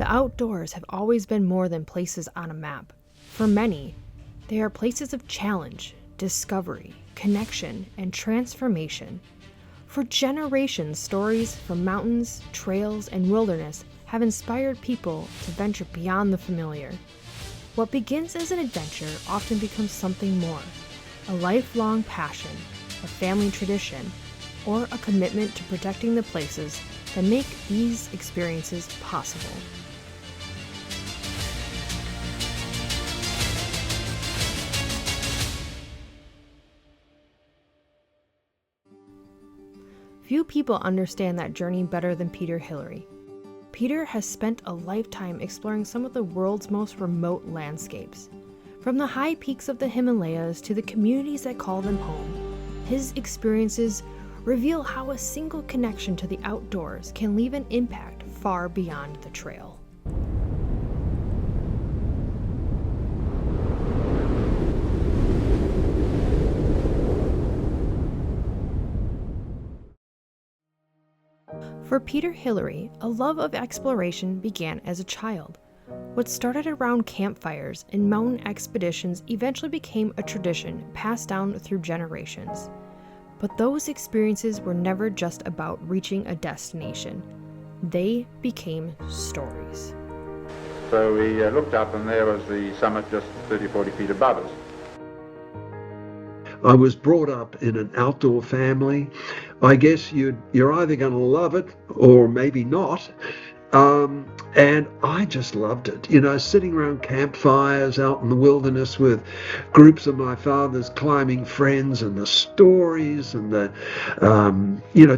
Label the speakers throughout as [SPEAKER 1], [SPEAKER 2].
[SPEAKER 1] The outdoors have always been more than places on a map. For many, they are places of challenge, discovery, connection, and transformation. For generations, stories from mountains, trails, and wilderness have inspired people to venture beyond the familiar. What begins as an adventure often becomes something more, a lifelong passion, a family tradition, or a commitment to protecting the places that make these experiences possible. Few people understand that journey better than Peter Hillary. Peter has spent a lifetime exploring some of the world's most remote landscapes. From the high peaks of the Himalayas to the communities that call them home, his experiences reveal how a single connection to the outdoors can leave an impact far beyond the trail. For Peter Hillary, a love of exploration began as a child. What started around campfires and mountain expeditions eventually became a tradition passed down through generations. But those experiences were never just about reaching a destination. They became stories.
[SPEAKER 2] So we looked up and there was the summit just 30, 40 feet above us.
[SPEAKER 3] I was brought up in an outdoor family. I guess you're either going to love it or maybe not. And I just loved it. Sitting around campfires out in the wilderness with groups of my father's climbing friends, and the stories and the,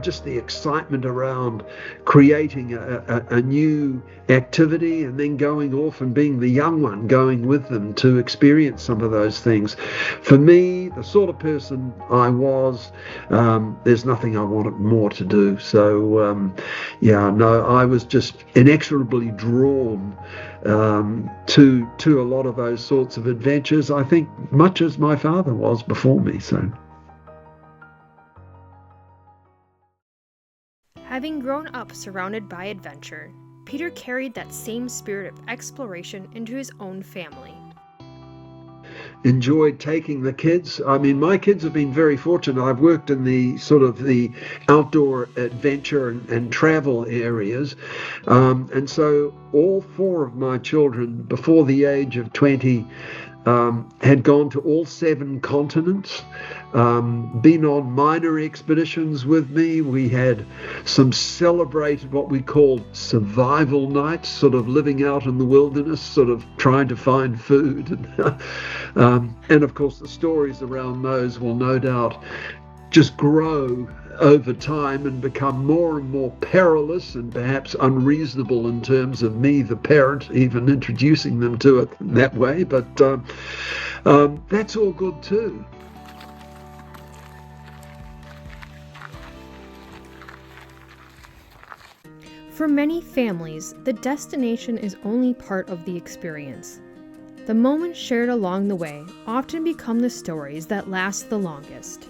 [SPEAKER 3] just the excitement around creating a new activity and then going off and being the young one going with them to experience some of those things. For me, the sort of person I was, there's nothing I wanted more to do. So, I was just inexorably drawn to a lot of those sorts of adventures, I think much as my father was before me. So,
[SPEAKER 1] having grown up surrounded by adventure, Peter carried that same spirit of exploration into his own family.
[SPEAKER 3] Enjoyed taking the kids. I mean, my kids have been very fortunate. I've worked in the sort of the outdoor adventure and travel areas. And so all four of my children before the age of 20 had gone to all 7 continents, been on minor expeditions with me. We had some celebrated what we called survival nights, sort of living out in the wilderness, sort of trying to find food. And of course, the stories around those will no doubt just grow over time and become more and more perilous and perhaps unreasonable in terms of me, the parent, even introducing them to it in that way. But that's all good too.
[SPEAKER 1] For many families, the destination is only part of the experience. The moments shared along the way often become the stories that last the longest.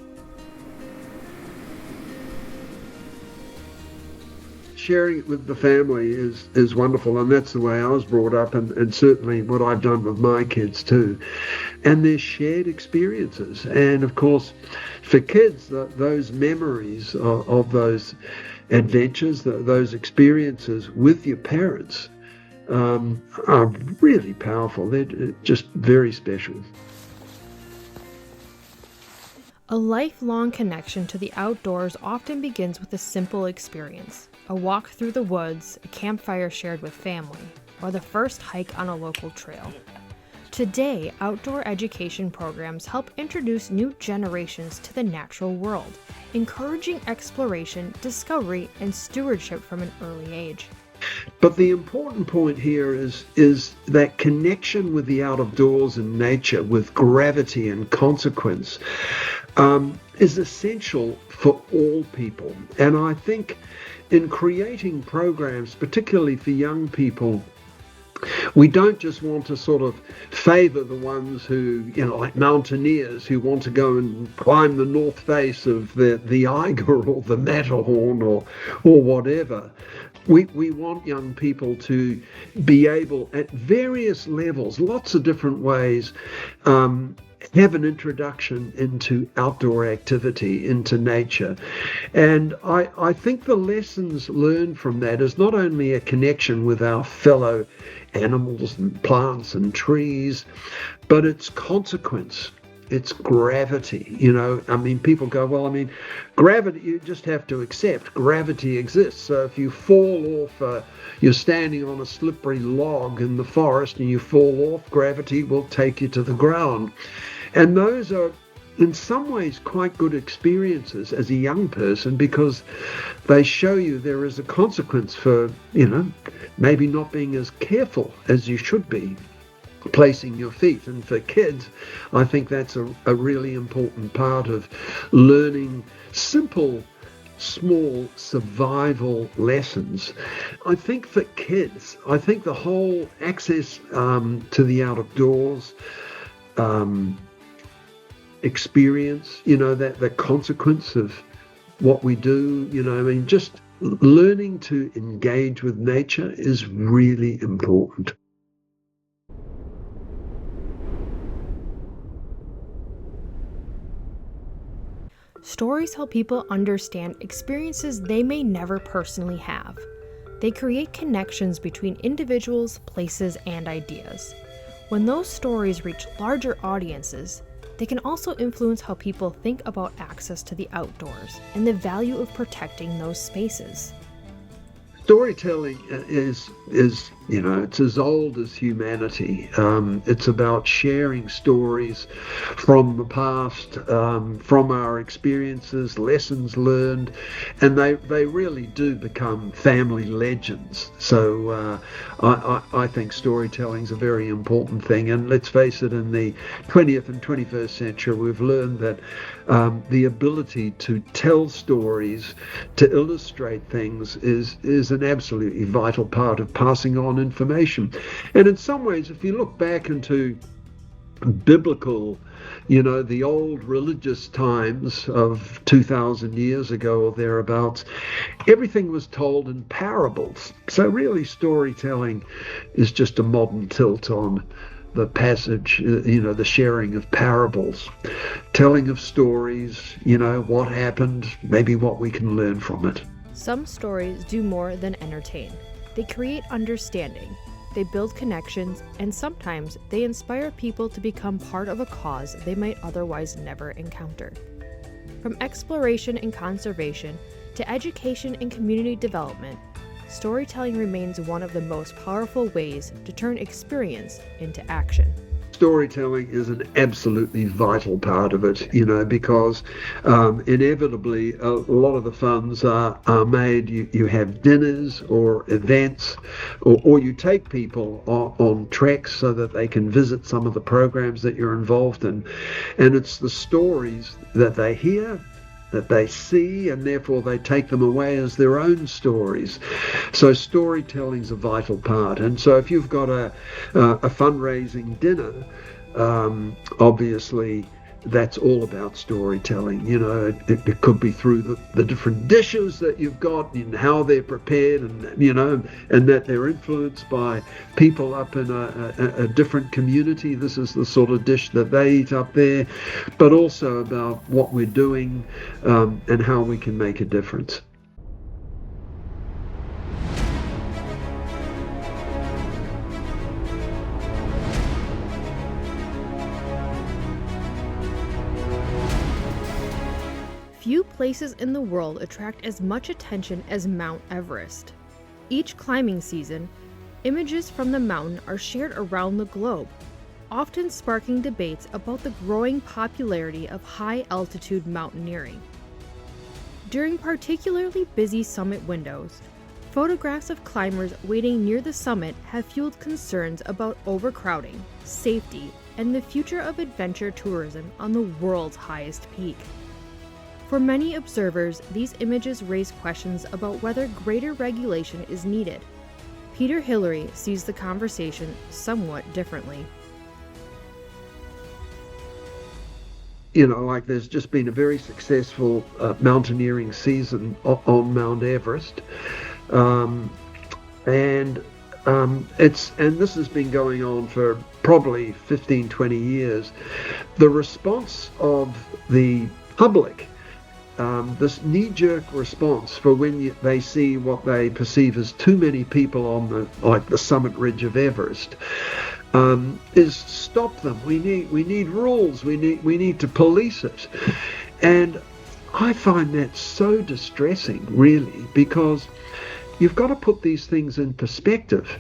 [SPEAKER 3] Sharing it with the family is wonderful, and that's the way I was brought up, and certainly what I've done with my kids too. And they're shared experiences, and of course for kids those memories of those adventures, those experiences with your parents are really powerful. They're just very special.
[SPEAKER 1] A lifelong connection to the outdoors often begins with a simple experience, a walk through the woods, a campfire shared with family, or the first hike on a local trail. Today, outdoor education programs help introduce new generations to the natural world, encouraging exploration, discovery, and stewardship from an early age.
[SPEAKER 3] But the important point here is that connection with the outdoors and nature, with gravity and consequence, is essential for all people. And I think in creating programs, particularly for young people, we don't just want to sort of favour the ones who, like mountaineers who want to go and climb the north face of the Eiger or the Matterhorn or whatever. we want young people to be able, at various levels, lots of different ways, have an introduction into outdoor activity, into nature. And I think the lessons learned from that is not only a connection with our fellow animals and plants and trees, but its consequence. It's gravity, I mean, people go, well, I mean, gravity, you just have to accept gravity exists. So if you fall off, you're standing on a slippery log in the forest and you fall off, gravity will take you to the ground. And those are, in some ways, quite good experiences as a young person, because they show you there is a consequence for, maybe not being as careful as you should be placing your feet. And for kids, I think that's a really important part of learning simple, small survival lessons. I think for kids, I think the whole access to the outdoors experience, that the consequence of what we do, I mean, just learning to engage with nature is really important.
[SPEAKER 1] Stories help people understand experiences they may never personally have. They create connections between individuals, places, and ideas. When those stories reach larger audiences, they can also influence how people think about access to the outdoors and the value of protecting those spaces.
[SPEAKER 3] Storytelling is it's as old as humanity. It's about sharing stories from the past, from our experiences, lessons learned, and they really do become family legends. So I think storytelling is a very important thing. And let's face it, in the 20th and 21st century, we've learned that the ability to tell stories, to illustrate things is an absolutely vital part of passing on information. And in some ways, if you look back into biblical, the old religious times of 2,000 years ago or thereabouts, everything was told in parables. So really storytelling is just a modern tilt on the passage, the sharing of parables, telling of stories, what happened, maybe what we can learn from it.
[SPEAKER 1] Some stories do more than entertain. They create understanding, they build connections, and sometimes they inspire people to become part of a cause they might otherwise never encounter. From exploration and conservation to education and community development, storytelling remains one of the most powerful ways to turn experience into action.
[SPEAKER 3] Storytelling is an absolutely vital part of it, because inevitably a lot of the funds are made. You have dinners or events, or you take people on treks so that they can visit some of the programs that you're involved in. And it's the stories that they hear, that they see, and therefore they take them away as their own stories. So storytelling is a vital part. And so if you've got a fundraising dinner, obviously that's all about storytelling. It could be through the different dishes that you've got and how they're prepared, and and that they're influenced by people up in a different community. This is the sort of dish that they eat up there, but also about what we're doing and how we can make a difference.
[SPEAKER 1] Few places in the world attract as much attention as Mount Everest. Each climbing season, images from the mountain are shared around the globe, often sparking debates about the growing popularity of high-altitude mountaineering. During particularly busy summit windows, photographs of climbers waiting near the summit have fueled concerns about overcrowding, safety, and the future of adventure tourism on the world's highest peak. For many observers, these images raise questions about whether greater regulation is needed. Peter Hillary sees the conversation somewhat differently.
[SPEAKER 3] There's just been a very successful mountaineering season on Mount Everest. and this has been going on for probably 15, 20 years. The response of the public, this knee-jerk response for when they see what they perceive as too many people on the summit ridge of Everest, is stop them. We need rules. We need to police it, and I find that so distressing, really, because you've got to put these things in perspective.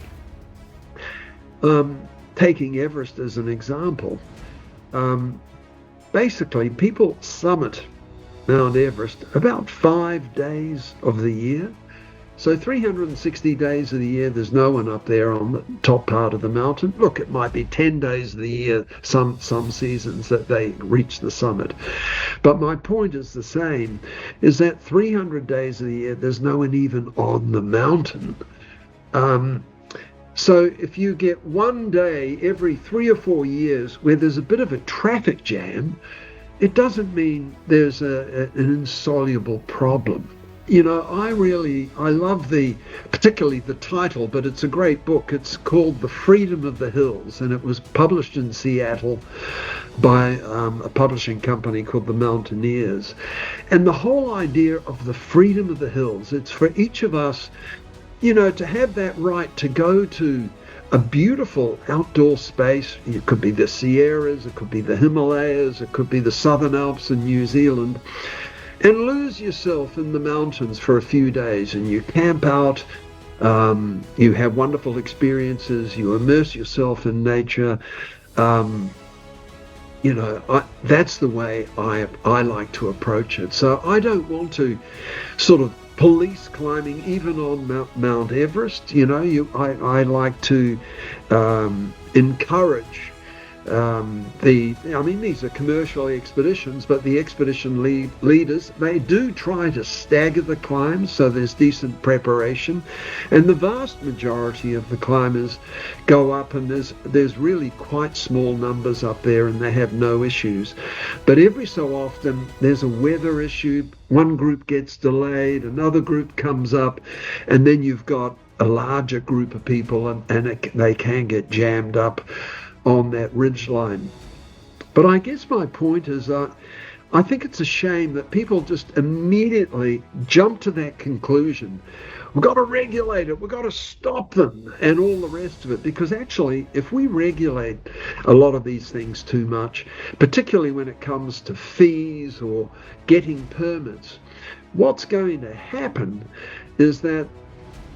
[SPEAKER 3] Taking Everest as an example, basically people summit Mount Everest about 5 days of the year. So 360 days of the year, there's no one up there on the top part of the mountain. Look, it might be 10 days of the year, some seasons that they reach the summit. But my point is the same, is that 300 days of the year, there's no one even on the mountain. So if you get one day every 3 or 4 years where there's a bit of a traffic jam, it doesn't mean there's an insoluble problem. You know, I love particularly the title, but it's a great book. It's called The Freedom of the Hills, and it was published in Seattle by a publishing company called the Mountaineers. And the whole idea of the freedom of the hills, it's for each of us, you know, to have that right to go to a beautiful outdoor space. It could be the Sierras, it could be the Himalayas, it could be the Southern Alps in New Zealand, and lose yourself in the mountains for a few days, and you camp out, you have wonderful experiences, you immerse yourself in nature. You know, that's the way I like to approach it. So I don't want to sort of police climbing even on Mount Everest. You know, I like to encourage these are commercial expeditions, but the expedition leaders, they do try to stagger the climbs so there's decent preparation, and the vast majority of the climbers go up, and there's really quite small numbers up there and they have no issues. But every so often there's a weather issue, one group gets delayed, another group comes up, and then you've got a larger group of people, and they can get jammed up on that ridgeline. But I guess my point is I think it's a shame that people just immediately jump to that conclusion. We've got to regulate it, we've got to stop them, and all the rest of it. Because actually, if we regulate a lot of these things too much, particularly when it comes to fees or getting permits, what's going to happen is that,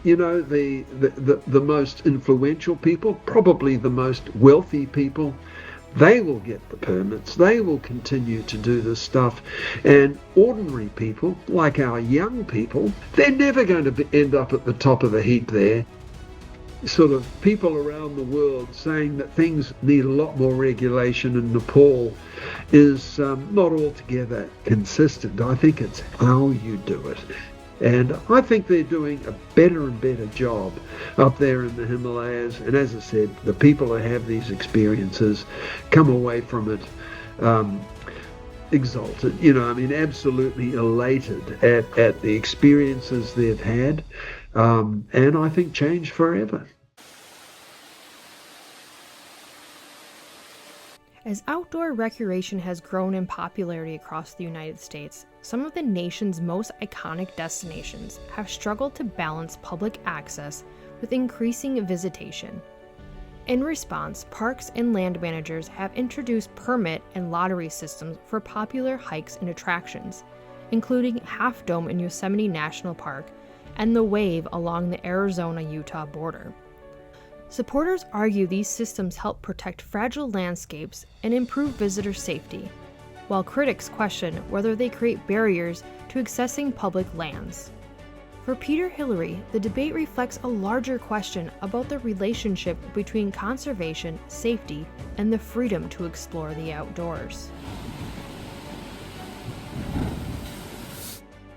[SPEAKER 3] you know, the most influential people, probably the most wealthy people, they will get the permits, they will continue to do this stuff, and ordinary people, like our young people, they're never going to end up at the top of the heap there. Sort of people around the world saying that things need a lot more regulation in Nepal is not altogether consistent. I think it's how you do it. And I think they're doing a better and better job up there in the Himalayas. And as I said, the people that have these experiences come away from it exalted, you know, I mean, absolutely elated at the experiences they've had. And I think changed forever.
[SPEAKER 1] As outdoor recreation has grown in popularity across the United States, some of the nation's most iconic destinations have struggled to balance public access with increasing visitation. In response, parks and land managers have introduced permit and lottery systems for popular hikes and attractions, including Half Dome in Yosemite National Park and the Wave along the Arizona-Utah border. Supporters argue these systems help protect fragile landscapes and improve visitor safety, while critics question whether they create barriers to accessing public lands. For Peter Hillary, the debate reflects a larger question about the relationship between conservation, safety, and the freedom to explore the outdoors.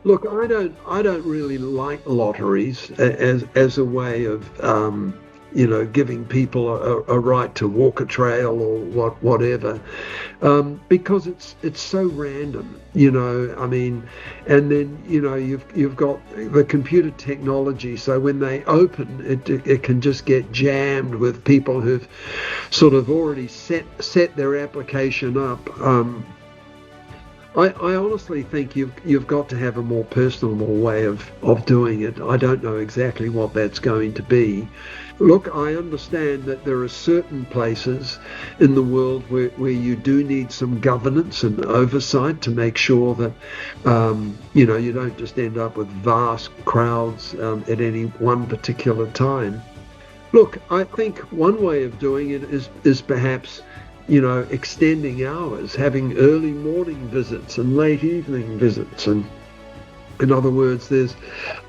[SPEAKER 3] Look, I don't really like lotteries as a way of giving people a right to walk a trail or whatever, because it's so random, I mean, and then you've got the computer technology, so when they open it can just get jammed with people who've sort of already set their application up. I honestly think you've got to have a more personal way of doing it. I don't know exactly what that's going to be. Look, I understand that there are certain places in the world where you do need some governance and oversight to make sure that you don't just end up with vast crowds at any one particular time. Look, I think one way of doing it is perhaps extending hours, having early morning visits and late evening visits. And in other words, there's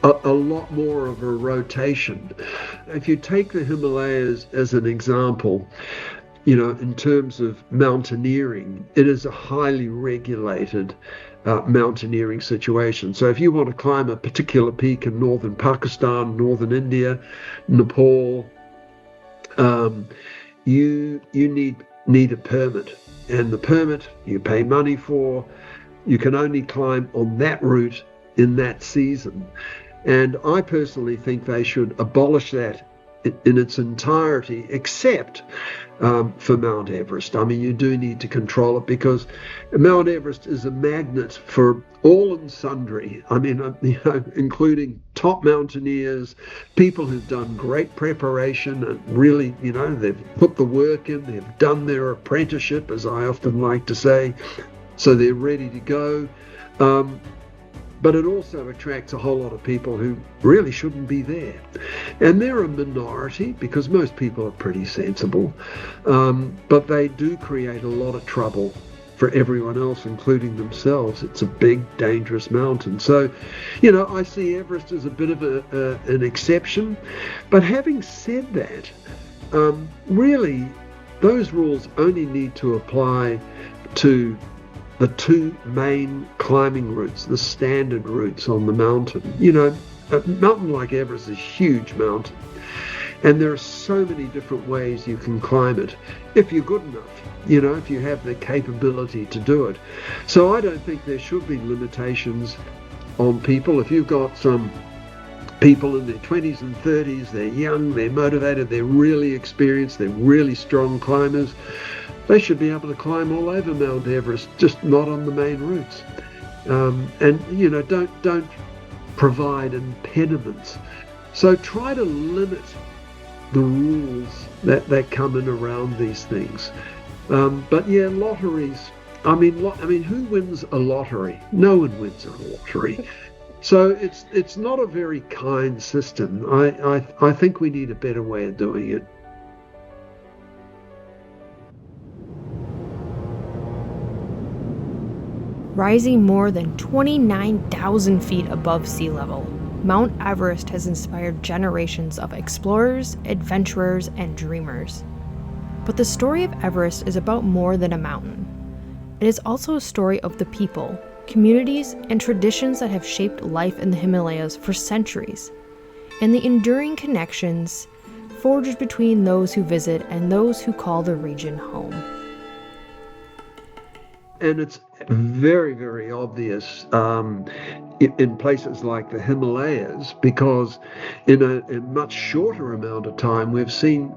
[SPEAKER 3] a lot more of a rotation. If you take the Himalayas as an example, in terms of mountaineering, it is a highly regulated mountaineering situation. So if you want to climb a particular peak in northern Pakistan, northern India, Nepal, you need a permit, and the permit you pay money for. You can only climb on that route in that season, and I personally think they should abolish that in its entirety, except for Mount Everest. I mean, you do need to control it, because Mount Everest is a magnet for all and sundry. I mean, including top mountaineers, people who've done great preparation and really, they've put the work in, they've done their apprenticeship, as I often like to say, so they're ready to go. But it also attracts a whole lot of people who really shouldn't be there. And they're a minority, because most people are pretty sensible, but they do create a lot of trouble for everyone else, including themselves. It's a big, dangerous mountain. So, I see Everest as a bit of an exception. But having said that, really, those rules only need to apply to the two main climbing routes, the standard routes on the mountain. A mountain like Everest is a huge mountain, and there are so many different ways you can climb it if you're good enough, if you have the capability to do it. So I don't think there should be limitations on people. If you've got some people in their 20s and 30s, they're young, they're motivated, they're really experienced, they're really strong climbers, they should be able to climb all over Mount Everest, just not on the main routes. And don't provide impediments. So try to limit the rules that come in around these things. But yeah, lotteries. I mean, who wins a lottery? No one wins a lottery. So it's not a very kind system. I think we need a better way of doing it.
[SPEAKER 1] Rising more than 29,000 feet above sea level, Mount Everest has inspired generations of explorers, adventurers, and dreamers. But the story of Everest is about more than a mountain. It is also a story of the people, communities, and traditions that have shaped life in the Himalayas for centuries, and the enduring connections forged between those who visit and those who call the region home.
[SPEAKER 3] And it's very, very obvious in places like the Himalayas, because in a much shorter amount of time, we've seen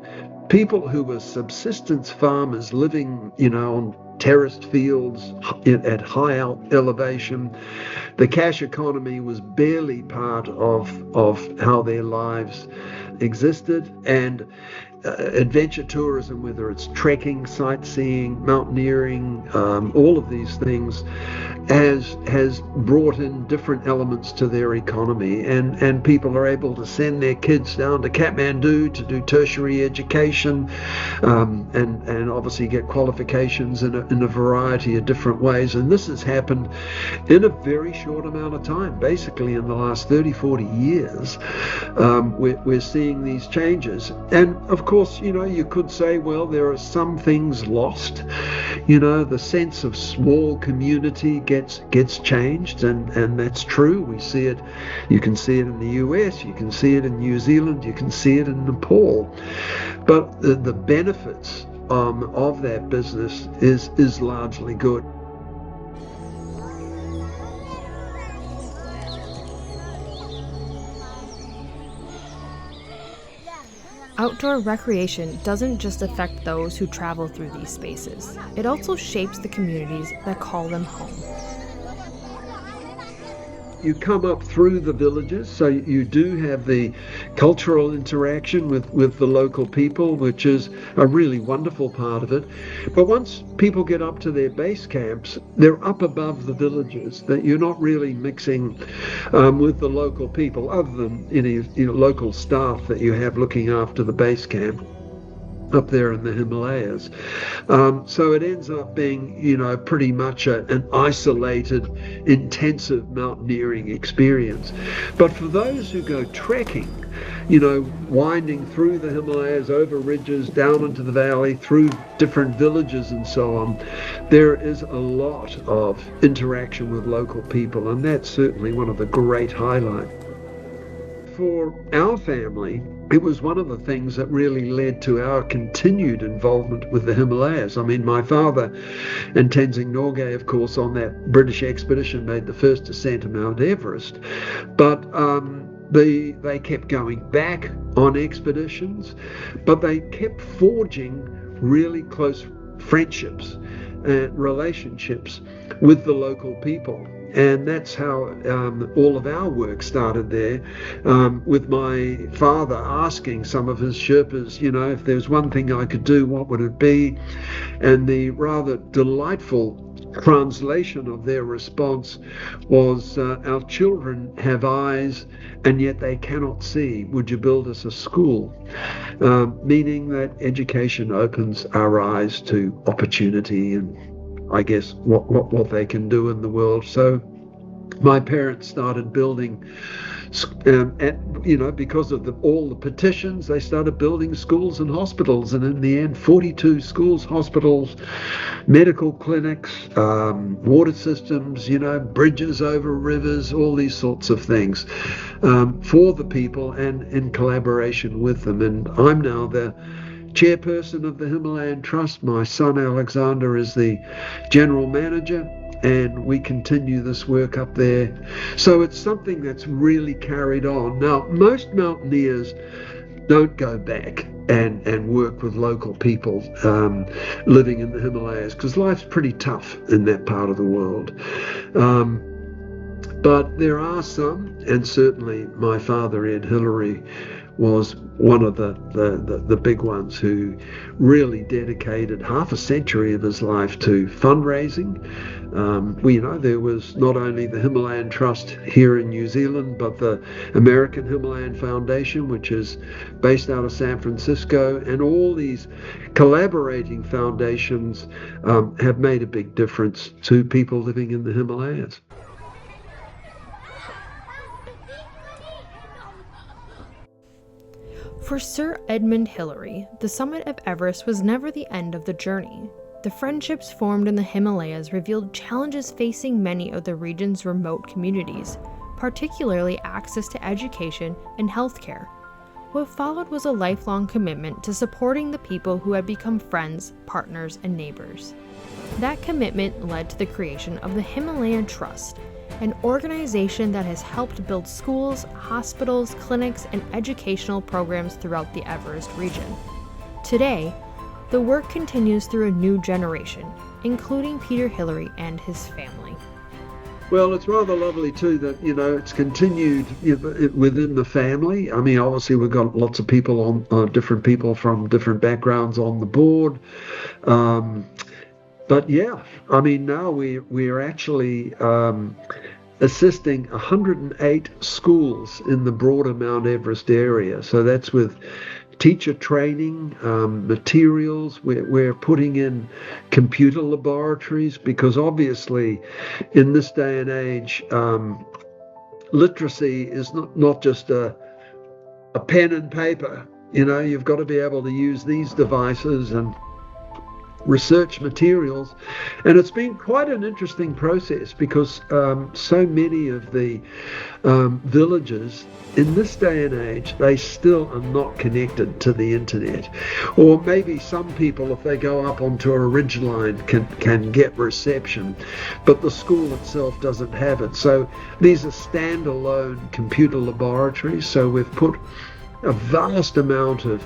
[SPEAKER 3] people who were subsistence farmers living, on terraced fields at high elevation. The cash economy was barely part of how their lives existed, and adventure tourism, whether it's trekking, sightseeing, mountaineering, all of these things, has brought in different elements to their economy, and people are able to send their kids down to Kathmandu to do tertiary education, and obviously get qualifications in a variety of different ways. And this has happened in a very short amount of time. Basically in the last 30-40 years, we're seeing seeing these changes. And of course, you could say, well, there are some things lost. The sense of small community gets changed, and that's true. We see it. You can see it in the US, you can see it in New Zealand, you can see it in Nepal. But the benefits of that business is largely good.
[SPEAKER 1] Outdoor recreation doesn't just affect those who travel through these spaces. It also shapes the communities that call them home.
[SPEAKER 3] You come up through the villages, so you do have the cultural interaction with the local people, which is a really wonderful part of it. But once people get up to their base camps, they're up above the villages, that you're not really mixing with the local people, other than any local staff that you have looking after the base camp up there in the Himalayas. So it ends up being, pretty much an isolated, intensive mountaineering experience. But for those who go trekking, winding through the Himalayas, over ridges, down into the valley, through different villages and so on, there is a lot of interaction with local people, and that's certainly one of the great highlights. For our family, it was one of the things that really led to our continued involvement with the Himalayas. I mean, my father and Tenzing Norgay, of course, on that British expedition made the first ascent of Mount Everest. But they kept going back on expeditions, but they kept forging really close friendships and relationships with the local people. And that's how all of our work started there, with my father asking some of his Sherpas, if there's one thing I could do, what would it be? And the rather delightful translation of their response was, our children have eyes and yet they cannot see. Would you build us a school? Meaning that education opens our eyes to opportunity and, I guess, what they can do in the world. So my parents started building, because of all the petitions, they started building schools and hospitals, and in the end 42 schools, hospitals, medical clinics, water systems, bridges over rivers, all these sorts of things, for the people and in collaboration with them. And I'm now the chairperson of the Himalayan Trust. My son Alexander is the general manager, and we continue this work up there. So it's something that's really carried on. Now, most mountaineers don't go back and work with local people living in the Himalayas, because life's pretty tough in that part of the world. But there are some, and certainly my father, Ed Hillary, was one of the big ones who really dedicated half a century of his life to fundraising. There was not only the Himalayan Trust here in New Zealand, but the American Himalayan Foundation, which is based out of San Francisco, and all these collaborating foundations have made a big difference to people living in the Himalayas.
[SPEAKER 1] For Sir Edmund Hillary, the summit of Everest was never the end of the journey. The friendships formed in the Himalayas revealed challenges facing many of the region's remote communities, particularly access to education and healthcare. What followed was a lifelong commitment to supporting the people who had become friends, partners, and neighbors. That commitment led to the creation of the Himalayan Trust, an organization that has helped build schools, hospitals, clinics, and educational programs throughout the Everest region. Today, the work continues through a new generation, including Peter Hillary and his family.
[SPEAKER 3] Well, it's rather lovely too that, it's continued within the family. I mean, obviously we've got lots of people different people from different backgrounds on the board. But yeah, I mean, now we're actually assisting 108 schools in the broader Mount Everest area. So that's with teacher training, materials. We're putting in computer laboratories, because obviously in this day and age, literacy is not just a a pen and paper. You've got to be able to use these devices and research materials. And it's been quite an interesting process because so many of the villages in this day and age, they still are not connected to the internet. Or maybe some people, if they go up onto a ridgeline, can get reception, but the school itself doesn't have it. So these are standalone computer laboratories. So we've put a vast amount of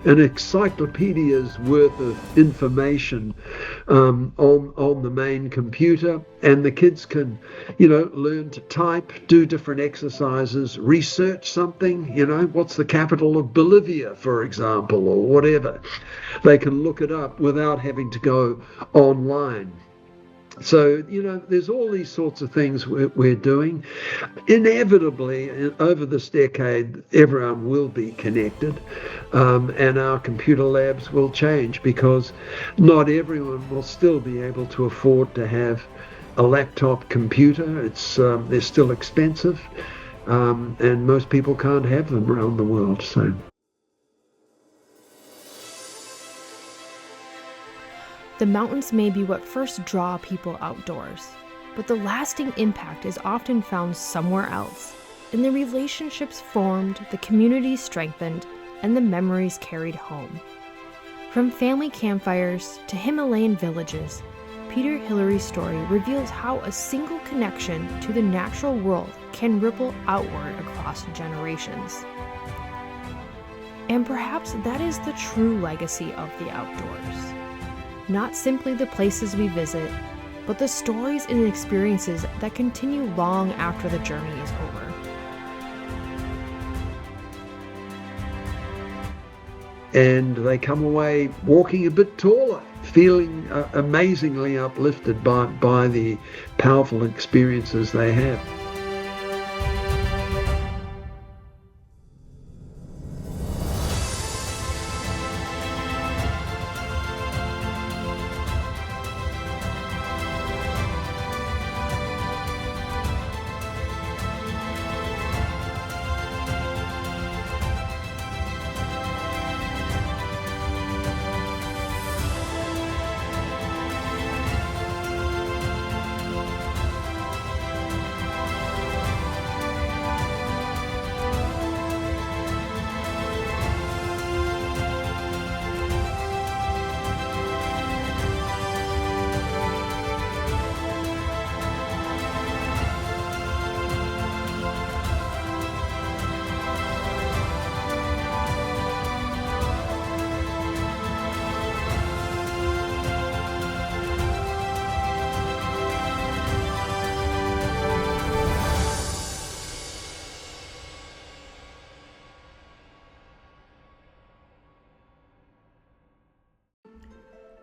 [SPEAKER 3] an encyclopedia's worth of information on the main computer, and the kids can, learn to type, do different exercises, research something, what's the capital of Bolivia, for example, or whatever. They can look it up without having to go online. So, there's all these sorts of things we're doing. Inevitably, over this decade, everyone will be connected, and our computer labs will change because not everyone will still be able to afford to have a laptop computer. They're still expensive, and most people can't have them around the world. So.
[SPEAKER 1] The mountains may be what first draw people outdoors, but the lasting impact is often found somewhere else, in the relationships formed, the communities strengthened, and the memories carried home. From family campfires to Himalayan villages, Peter Hillary's story reveals how a single connection to the natural world can ripple outward across generations. And perhaps that is the true legacy of the outdoors. Not simply the places we visit, but the stories and experiences that continue long after the journey is over.
[SPEAKER 3] And they come away walking a bit taller, feeling amazingly uplifted by the powerful experiences they have.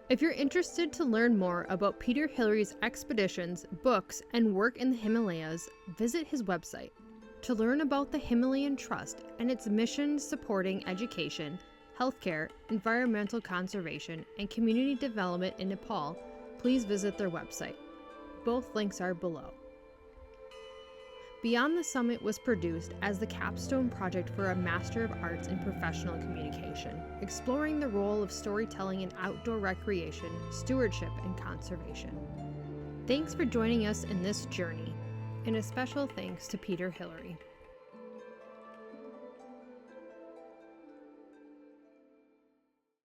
[SPEAKER 1] If you're interested to learn more about Peter Hillary's expeditions, books, and work in the Himalayas, visit his website. To learn about the Himalayan Trust and its mission supporting education, healthcare, environmental conservation, and community development in Nepal, please visit their website. Both links are below. Beyond the Summit was produced as the capstone project for a Master of Arts in Professional Communication, exploring the role of storytelling in outdoor recreation, stewardship, and conservation. Thanks for joining us in this journey, and a special thanks to Peter Hillary.